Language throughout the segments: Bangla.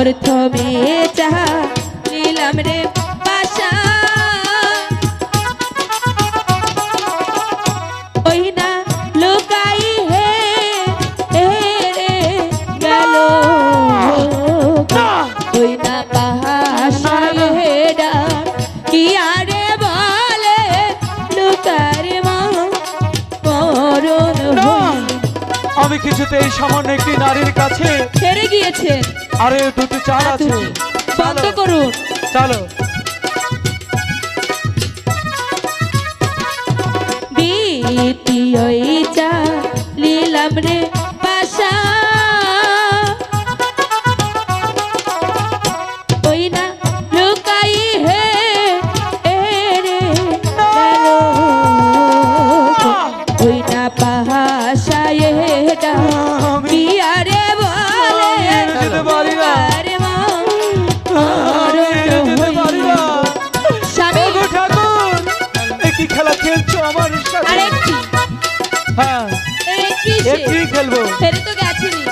প্রথমে যাহা নিলাম রে বাসা ওই না লুকাই হে রে গেল ওই না বাসায় হে ডাক কি আরে বলে লুকারে মরণ আমি কিছুতেই সামান্য একটি নারীর কাছে ছেড়ে গিয়েছে আরে দুটি চাল আছে বন্ধ করুন চলো দ্বিতীয় চা লীলাম রে বাসা ওই না লুকাই হে রে ওই না পাহাশায় বিয়ারে বলে যেতে পারি না ঠাকুর কি খেলা খেলছো আমার সাথে আরেকটি হ্যাঁ একটি খেলবো ফেরে তো গেছিনি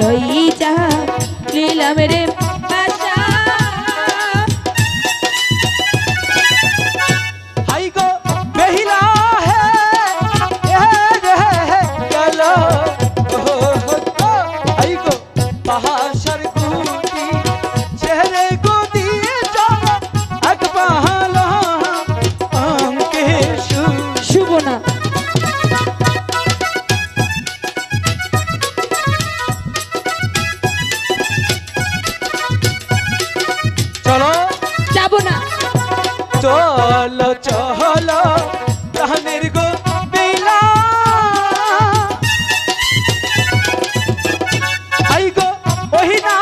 ওই যা লীলাম রে বাসা হাই গো বেহিলা হে গেল হাই গো পাহাড় কুটি চেহারে গো দিয়ে যাব এক পাহালা আমকে শুভ না চলো যাব না চলো চলো প্রাণের গো বেলা হাই গো ওহি না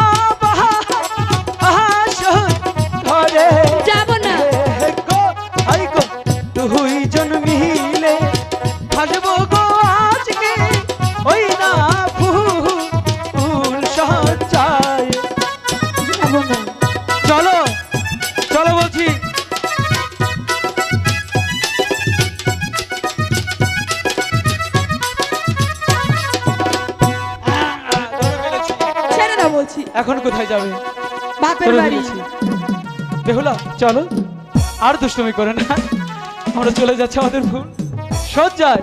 ঘরে যাব না গো হাই গো দুইজন মিলে হাসবো গো আজকে ওই না ফুল সজ্জায় যাব না চলো চলো বলছি ছেড়ে দাও বলছি এখন কোথায় যাবে বাপের বাড়ি বেহুলা চলো আর দুষ্টুমি করে না আমরা চলে যাচ্ছি আমাদের ফুল সজ্জায়